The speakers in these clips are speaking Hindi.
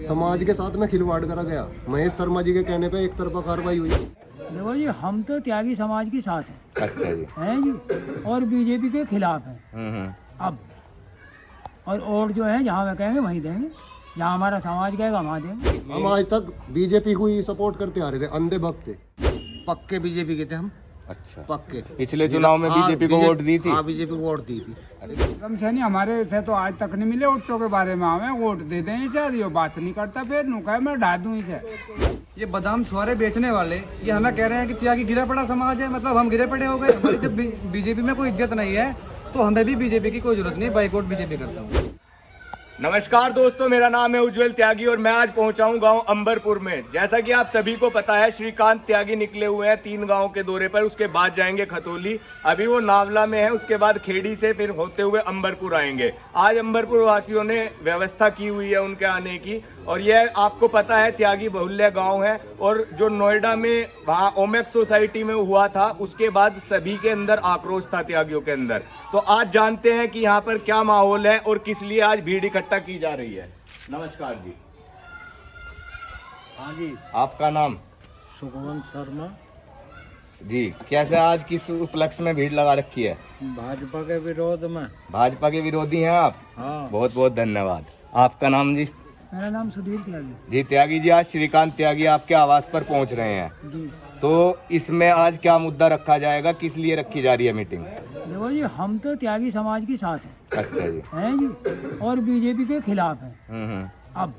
समाज के साथ में खिलवाड़ करा गया। महेश शर्मा जी के कहने पे एक तरफा कार्रवाई हुई। देखो जी, हम तो त्यागी समाज के साथ हैं। अच्छा जी। हैं जी, और बीजेपी के खिलाफ हैं। अब और वोट जो है जहाँ वे कहेंगे वहीं देंगे, जहाँ हमारा समाज कहेगा वहाँ देंगे। हम आज तक बीजेपी को ही सपोर्ट करते आ रहे थे, अंधे भक्त थे। पक्के बीजेपी के थे हम। अच्छा, पक्के पिछले चुनाव में बीजेपी को वोट दी थी। हाँ, बीजेपी को वोट दी थी। कम से नहीं, हमारे से तो आज तक नहीं मिले वोटों के बारे में। हमें वोट दे दें सर, ये बात नहीं करता, फिर नु कहे मैं ढा दूं इसे। ये बादाम छुआरे बेचने वाले ये हमें कह रहे हैं कि त्यागी गिरा पड़ा समाज है, मतलब हम गिरे पड़े हो गए। हमारी जब बीजेपी में कोई इज्जत नहीं है तो हमें भी बीजेपी की कोई जरूरत नहीं, बाइकआउट बीजेपी करता हूँ। नमस्कार दोस्तों, मेरा नाम है उज्जवल त्यागी और मैं आज पहुंचा हूं गांव अंबरपुर में। जैसा कि आप सभी को पता है, श्रीकांत त्यागी निकले हुए हैं 3 गांव के दौरे पर। उसके बाद जाएंगे खतौली, अभी वो नावला में है। उसके बाद खेड़ी से फिर होते हुए अंबरपुर आएंगे। आज अंबरपुर वासियों ने व्यवस्था की हुई है उनके आने की। और यह आपको पता है त्यागी बहुल्य गांव है, और जो नोएडा में वहाँ ओमेक्स सोसाइटी में हुआ था, उसके बाद सभी के अंदर आक्रोश था त्यागियों के अंदर। तो आज जानते हैं कि यहाँ पर क्या माहौल है और किस लिए आज भीड़ इकट्ठा की जा रही है। नमस्कार जी। हाँ जी, आपका नाम? सुखवंत शर्मा। जी, कैसे आज किस उपलक्ष्य में भीड़ लगा रखी है? भाजपा के विरोध में। भाजपा के विरोधी हैं आप? हाँ। बहुत बहुत धन्यवाद। आपका नाम जी? मेरा नाम सुधीर त्यागी जी। त्यागी जी, आज श्रीकांत त्यागी आपके आवास पर पहुंच रहे हैं, जी। तो इसमें आज क्या मुद्दा रखा जाएगा, किस लिए रखी जा रही है मीटिंग? देखो जी, हम तो त्यागी समाज के साथ हैं। अच्छा जी। हैं जी, और बीजेपी के खिलाफ हैं। अब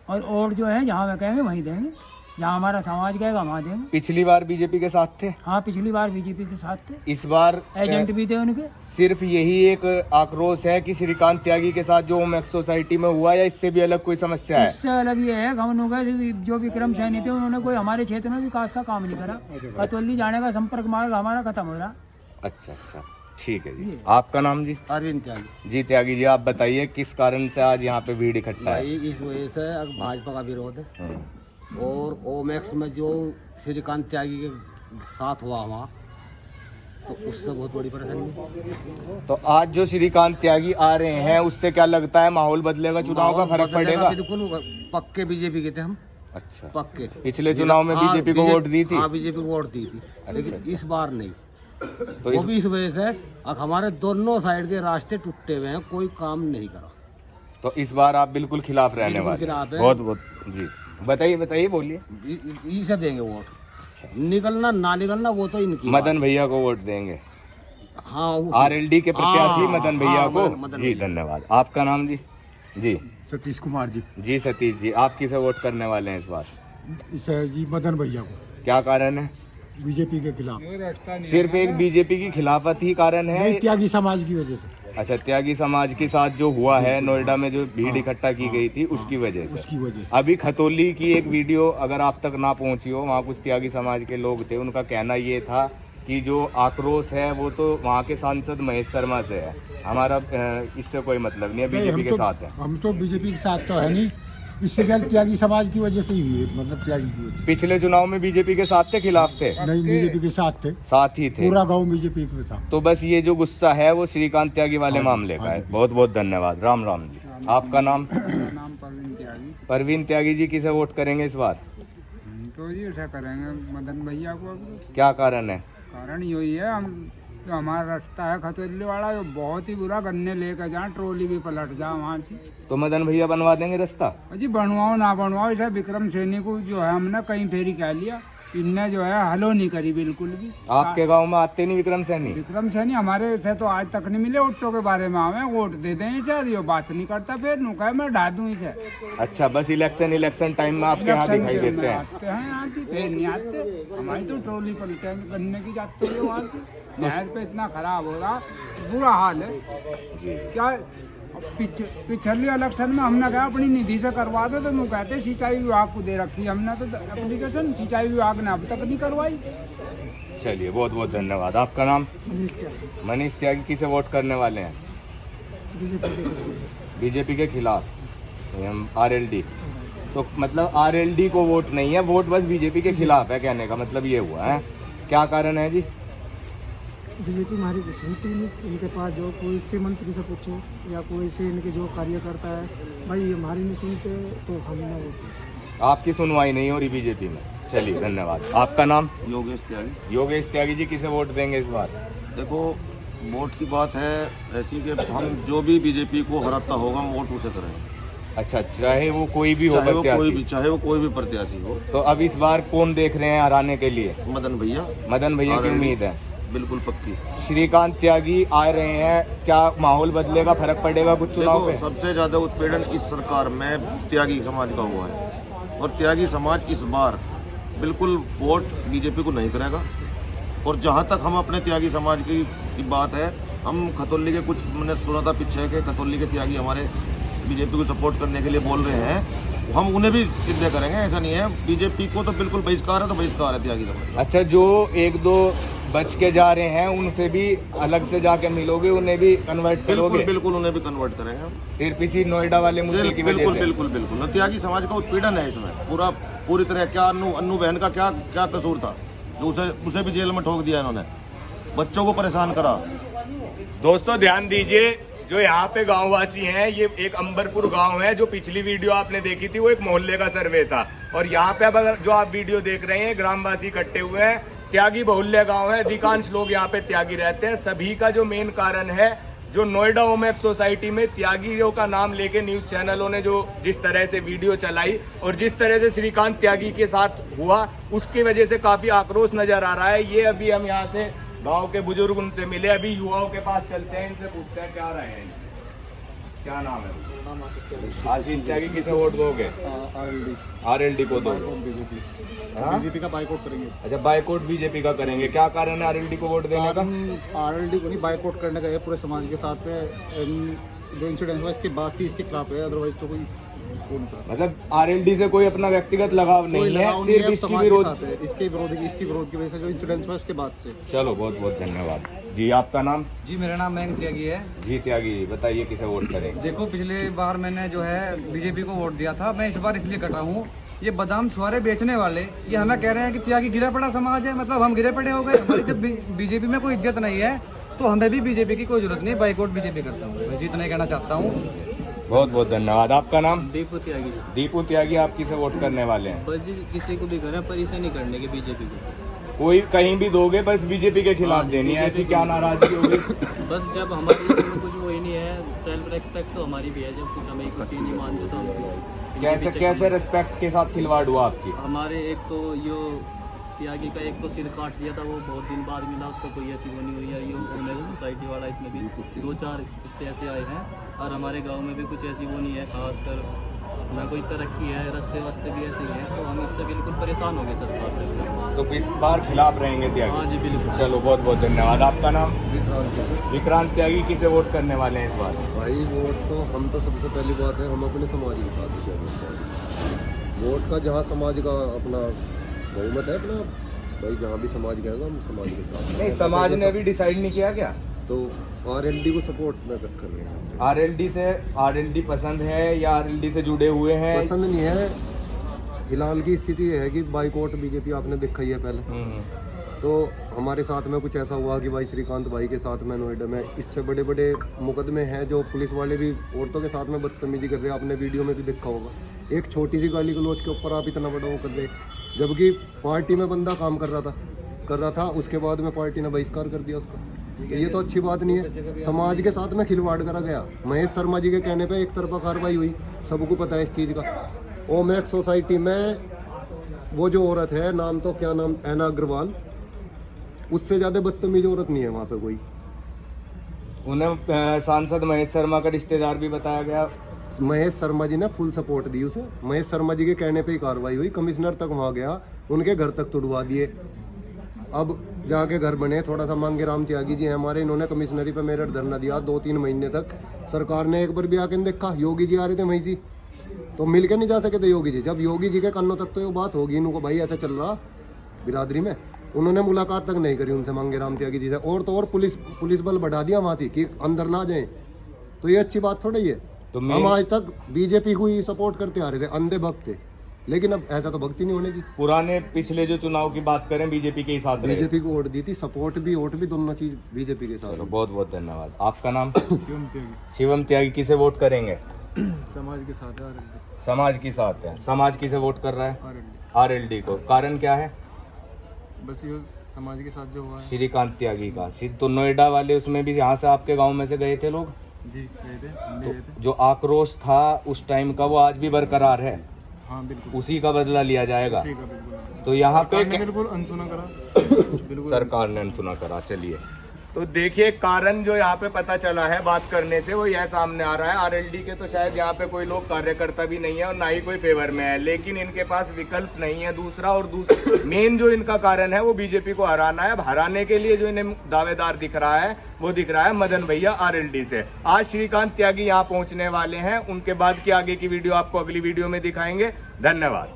और वोट जो है जहाँ वे कहेंगे वहीं देंगे, जहाँ हमारा समाज कहेगा वहाँ देंगे। पिछली बार बीजेपी के साथ थे? हाँ, पिछली बार बीजेपी के साथ थे। इस बार एजेंट भी थे उनके। सिर्फ यही एक आक्रोश है कि श्रीकांत त्यागी के साथ जो ओमेक्स सोसाइटी में हुआ, या इससे भी अलग कोई समस्या है? इससे अलग ये है, हम लोग जो विक्रम सैनी थे उन्होंने कोई हमारे क्षेत्र में विकास का काम नहीं करा। खतौली जाने का संपर्क मार्ग हमारा खत्म हो रहा। अच्छा अच्छा, ठीक है जी। आपका नाम जी? अरविंद त्यागी। जी त्यागी जी, आप बताइए किस कारण से आज यहाँ पे भीड़ इकट्ठा है? इस वजह से भाजपा का विरोध है, और ओमेक्स में जो श्रीकांत त्यागी के साथ हुआ वहाँ, तो उससे बहुत बड़ी परेशानी। तो आज जो श्रीकांत त्यागी आ रहे हैं, उससे क्या लगता है माहौल बदलेगा, चुनाव का फर्क पड़ेगा? बिल्कुल, पक्के बीजेपी के थे हम। अच्छा, पक्के। पिछले चुनाव में बीजेपी को वोट दी थी? हाँ, बीजेपी को वोट दी थी, लेकिन अच्छा। इस बार नहीं। तो वो भी इस वजह से अब हमारे दोनों साइड के रास्ते टूटे हुए हैं, कोई काम नहीं करा। तो इस बार आप बिल्कुल खिलाफ रहने बिल्कुल वाले? खिलाफ है। बहुत बहुत जी, बताइए बताइए, बोलिए। इसे देंगे वोट। निकलना ना निकलना वो तो इनकी मदन भैया को वोट देंगे? हाँ, आरएलडी के प्रत्याशी मदन भैया को। मदन जी भैया। धन्यवाद। आपका नाम जी? जी सतीश कुमार जी। जी। सतीश जी, आप किसे वोट करने वाले हैं इस बार? जी, मदन भैया को। क्या कारण है? बीजेपी के खिलाफ। सिर्फ एक बीजेपी की खिलाफत ही कारण है? नहीं, त्यागी समाज की वजह से। अच्छा, त्यागी समाज के साथ जो हुआ है नोएडा में, जो भीड़ इकट्ठा की गई थी, उसकी वजह से? उसकी वजह से। अभी खतौली की एक वीडियो अगर आप तक ना पहुंची हो, वहाँ कुछ त्यागी समाज के लोग थे, उनका कहना ये था कि जो आक्रोश है वो तो वहाँ के सांसद महेश शर्मा से है, हमारा इससे कोई मतलब नहीं है, बीजेपी के साथ है। हम तो बीजेपी के साथ तो है नहीं, इससे क्या त्यागी समाज की वजह से ही हुई है, मतलब त्यागी की वजह पिछले चुनाव में बीजेपी के साथ थे, खिलाफ थे? से। नहीं, बीजेपी के साथ थे, साथ ही थे, पूरा गांव बीजेपी के साथ। तो बस ये जो गुस्सा है वो श्रीकांत त्यागी वाले मामले का है। बहुत बहुत धन्यवाद। राम राम जी। आपका नाम? नाम परवीन त्यागी। परवीन त्यागी जी, किसे वोट करेंगे इस बार? तो ये ऐसा करेंगे मदन भैया को। क्या कारण है? कारण यही है, हम जो हमारा रास्ता है खतौली वाला, जो बहुत ही बुरा, गन्ने लेकर जाए, ट्रॉली भी पलट जाए वहाँ से। तो मदन भैया बनवा देंगे रास्ता? जी, बनवाओ ना बनवाओ, इसे विक्रम सैनी को जो है हमने कहीं फेरी कह लिया, इनने जो है हलो नहीं करी बिल्कुल भी। आपके गांव में आते नहीं विक्रम सैनी? विक्रम सैनी हमारे से तो आज तक नहीं मिले वोटों के बारे में। हमें वोट दे दें सर, ये बात नहीं करता, फिर नु कहे मैं ढा दूं इसे। अच्छा, बस इलेक्शन टाइम में आपके यहाँ इलेक्शन दिखाई के देते में हैं? आते हैं यहाँ से, फिर नहीं आते। हमारी तो ट्रॉली पलटे गन्ने की जाती है वहाँ से। नहर पे इतना खराब हो रहा, बुरा हाल है। क्या पिछले इलेक्शन में हमने कहा अपनी निधि से करवा दो, तो वो कहते सिंचाई विभाग को दे रखी। हमने तो एप्लीकेशन सिंचाई विभाग ने अब तक नहीं करवाई। चलिए, बहुत बहुत धन्यवाद। आपका नाम? मनीष त्यागी। किसे वोट करने वाले हैं? बीजेपी के खिलाफ, आरएलडी। तो मतलब आरएलडी को वोट नहीं है, वोट बस बीजेपी के खिलाफ है, कहने का मतलब ये हुआ है। क्या कारण है जी? बीजेपी हमारी तो सुनती नहीं, इनके पास जो कोई से मंत्री से पूछो या कोई से इनके जो कार्यकर्ता है भाई हमारी नहीं सुनते तो हम ना वोट। आपकी सुनवाई नहीं हो रही बीजेपी में। चलिए धन्यवाद। आपका नाम? योगेश त्यागी। योगेश त्यागी जी, किसे वोट देंगे इस बार? देखो वोट की बात है ऐसी कि हम जो भी बीजेपी को हराता होगा हम वोट उसे करेंगे, अच्छा, चाहे वो कोई भी हो चाहे वो प्रत्याशी। कोई भी प्रत्याशी हो। तो अब इस बार कौन देख रहे हैं हराने के लिए? मदन भैया। मदन भैया की RLD उम्मीद है। बिल्कुल पक्की। श्रीकांत त्यागी आ रहे हैं, क्या माहौल बदलेगा, फर्क पड़ेगा कुछ चुनाव देखो पे? सबसे ज्यादा उत्पीड़न इस सरकार में त्यागी समाज का हुआ है और त्यागी समाज इस बार बिल्कुल वोट बीजेपी को नहीं करेगा। और जहाँ तक हम अपने त्यागी समाज की बात है, हम खतौली के कुछ मैंने सुना था पीछे के खतौली के त्यागी हमारे बीजेपी को सपोर्ट करने के लिए बोल रहे हैं, हम उन्हें भी सिद्ध करेंगे। ऐसा नहीं है, बीजेपी को तो बिल्कुल बहिष्कार है, तो बहिष्कार है त्यागी समाज। अच्छा, जो एक दो बच के जा रहे हैं उनसे भी अलग से जाके मिलोगे, उन्हें भी कन्वर्ट करोगे? बिल्कुल उन्हें भी कन्वर्ट करेंगे हम। सिर्फ इसी नोएडा वाले मुद्दे की वजह से? बिल्कुल त्यागी समाज का उत्पीड़न है इसमें पूरी तरह। क्या अन्नू बहन का क्या कसूर था जो उसे भी जेल में ठोक दिया इन्होंने, बच्चों को परेशान करा। दोस्तों ध्यान दीजिए, जो यहाँ पे गांववासी हैं, ये एक अंबरपुर गांव है। जो पिछली वीडियो आपने देखी थी वो एक मोहल्ले का सर्वे था, और यहाँ पे अब अगर जो आप वीडियो देख रहे हैं ग्रामवासी इकट्ठे हुए हैं। त्यागी बहुल्य गांव है, अधिकांश लोग यहाँ पे त्यागी रहते हैं। सभी का जो मेन कारण है, जो नोएडा ओमैक्स सोसाइटी में त्यागियों का नाम लेके न्यूज चैनलों ने जो जिस तरह से वीडियो चलाई और जिस तरह से श्रीकांत त्यागी के साथ हुआ, उसकी वजह से काफी आक्रोश नजर आ रहा है। ये अभी हम यहाँ से गांव के बुजुर्ग उनसे मिले, अभी युवाओं के पास चलते हैं, इनसे पूछते हैं क्या रहे हैं। क्या नाम है? आशीष त्यागी। किसे वोट दोगे? RLD को दो। बीजेपी का बाइकआउट करेंगे। अच्छा, बाइकआउट बीजेपी का करेंगे। क्या कारण है RLD को वोट देने का? RLD को नहीं बाइकआउट करने का है, पूरे समाज के साथ है। जो इंसिडेंट हुआ इसके बाद ही इसके खिलाफ है, अदरवाइज तो कोई मतलब RLD से कोई अपना व्यक्तिगत लगाव नहीं है, सिर्फ इसकी विरोध इसके विरोध की वजह से जो इंसिडेंट हुआ उसके बाद से। चलो बहुत बहुत धन्यवाद जी। आपका नाम? जी मेरा नाम मयंक त्यागी है। जी त्यागी, बताइए किसे वोट करें? देखो पिछले बार मैंने जो है बीजेपी को वोट दिया था, मैं इस बार इसलिए कटा हूँ, ये बादाम छुआरे बेचने वाले ये हमें कह रहे हैं कि त्यागी गिरा पड़ा समाज है, मतलब हम गिरे पड़े हो गए। हमारी जब बीजेपी में कोई इज्जत नहीं है तो हमें भी बीजेपी की कोई जरूरत नहीं, बाइकआउट बीजेपी करता हूँ। बस इतना ही कहना चाहता हूँ। बहुत बहुत धन्यवाद। आपका नाम? दीपू त्यागी। दीपू त्यागी, आप किसे वोट करने वाले हैं? बस जी किसी को भी करें पर इसे नहीं करने की बीजेपी को। कोई कहीं भी दोगे, बस बीजेपी के खिलाफ देनी है, ऐसी क्या नाराजगी होगी? बस जब हमारे में कुछ वो ही नहीं है, सेल्फ रेस्पेक्ट तो हमारी भी है, जब कुछ हमें कुछ ही नहीं मानते तो हम कैसे रेस्पेक्ट के साथ खिलवाड़ हुआ आपकी? हमारे एक तो यो त्यागी का एक तो सिर काट दिया था, वो बहुत दिन बाद मिला, उसका कोई ऐसी वो नहीं हुई है। ये ओमेगा सोसाइटी वाला, इसमें भी 2-4 इससे ऐसे आए हैं, और हमारे गांव में भी कुछ ऐसी वो नहीं है, खासकर ना कोई तरक्की है, रास्ते भी ऐसे ही हैं, तो हम इससे बिल्कुल परेशान हो गए सरकार से। तो इस बार खिलाफ रहेंगे त्यागी? हाँ जी बिल्कुल। चलो बहुत बहुत धन्यवाद। आपका नाम? विक्रांत त्यागी, किसे वोट करने वाले हैं इस बार? भाई वोट तो हम तो सबसे पहली बात है हम अपने समाज के साथ ही वोट का, जहाँ समाज का अपना बहुमत है अपना, भाई जहाँ भी समाज कहेगा हम समाज के साथ। नहीं, समाज ने अभी डिसाइड नहीं किया क्या? तो RLD को सपोर्ट में कर रहे हैं। RLD पसंद है या RLD से जुड़े हुए हैं? पसंद नहीं है, फिलहाल की स्थिति ये है कि बाइकआउट बीजेपी आपने देखा ही है पहले। तो हमारे साथ में कुछ ऐसा हुआ कि भाई श्रीकांत भाई के साथ में नोएडा में इससे बड़े बड़े मुकदमे हैं, जो पुलिस वाले भी औरतों के साथ में बदतमीजी कर रहे हैं। आपने वीडियो में भी देखा होगा, एक छोटी सी गाली गलौज के ऊपर आप इतना बड़ा वो कर रहे, जबकि पार्टी में बंदा काम कर रहा था, उसके बाद में पार्टी ने बहिष्कार कर दिया उसका। तो ये तो अच्छी बात नहीं है, समाज के साथ में खिलवाड़ करा गया। महेश शर्मा जी के कहने पे एक तरफा कार्रवाई हुई, सबको पता है इस चीज़ का। ओमैक्स सोसाइटी में वो जो औरत है, नाम तो क्या नाम, ऐना अग्रवाल, उससे ज़्यादा बदतमीज औरत नहीं है वहाँ पे कोई। उन्हें सांसद महेश शर्मा का रिश्तेदार भी बताया गया। महेश शर्मा जी ने फुल सपोर्ट दी उसे, महेश शर्मा जी के कहने पे ही कार्रवाई हुई। कमिश्नर तक वहाँ गया, उनके घर तक तुड़वा दिए। अब जाके घर बने, थोड़ा सा मांगे राम त्यागी जी हैं हमारे, इन्होंने कमिश्नरी पे मेरठ धरना दिया 2-3 महीने तक। सरकार ने एक बार भी आके देखा, योगी जी आ रहे थे वहीं से, तो मिल के नहीं जा सके थे योगी जी। जब योगी जी के कानों तक तो ये बात होगी इनको, भाई ऐसा चल रहा बिरादरी में, उन्होंने मुलाकात तक नहीं करी उनसे, मांगे राम त्यागी जी से। और तो और पुलिस बल बढ़ा दिया वहाँ से कि अंदर ना जाए, तो ये अच्छी बात थोड़ी है। तो हम आज तक बीजेपी को ही सपोर्ट करते आ रहे थे, अंधे भक्त थे, लेकिन अब ऐसा तो भक्ति नहीं होने की। पुराने पिछले जो चुनाव की बात करें बीजेपी के ही साथ रहे। बीजेपी को वोट दी थी, सपोर्ट भी वोट भी दोनों चीज बीजेपी के साथ। चलो बहुत बहुत धन्यवाद। आपका नाम? शिवम त्यागी। किसे वोट करेंगे? समाज के साथ है, समाज के साथ है। समाज किसे वोट कर रहा है? आरएलडी को। कारण क्या है? बस ये समाज के साथ जो हुआ है। श्रीकांत त्यागी का। तो नोएडा वाले उसमें भी यहाँ से आपके गांव में से गए थे लोग? जी गए थे, हम भी तो गए थे। जो आक्रोश था उस टाइम का वो आज भी बरकरार है? हाँ बिल्कुल, उसी का बदला लिया जाएगा। उसी का बिल्कुल। तो यहाँ पे सरकार ने बिल्कुल अनसुना करा। बिल्कुल सरकार ने अनसुना करा। चलिए, तो देखिए कारण जो यहाँ पे पता चला है बात करने से वो यह सामने आ रहा है। आरएलडी के तो शायद यहाँ पे कोई लोग कार्यकर्ता भी नहीं है और ना ही कोई फेवर में है, लेकिन इनके पास विकल्प नहीं है दूसरा। और मेन जो इनका कारण है वो बीजेपी को हराना है। अब हराने के लिए जो इन्हें दावेदार दिख रहा है वो दिख रहा है मदन भैया आरएलडी से। आज श्रीकांत त्यागी यहाँ पहुंचने वाले हैं, उनके बाद की आगे की वीडियो आपको अगली वीडियो में दिखाएंगे। धन्यवाद।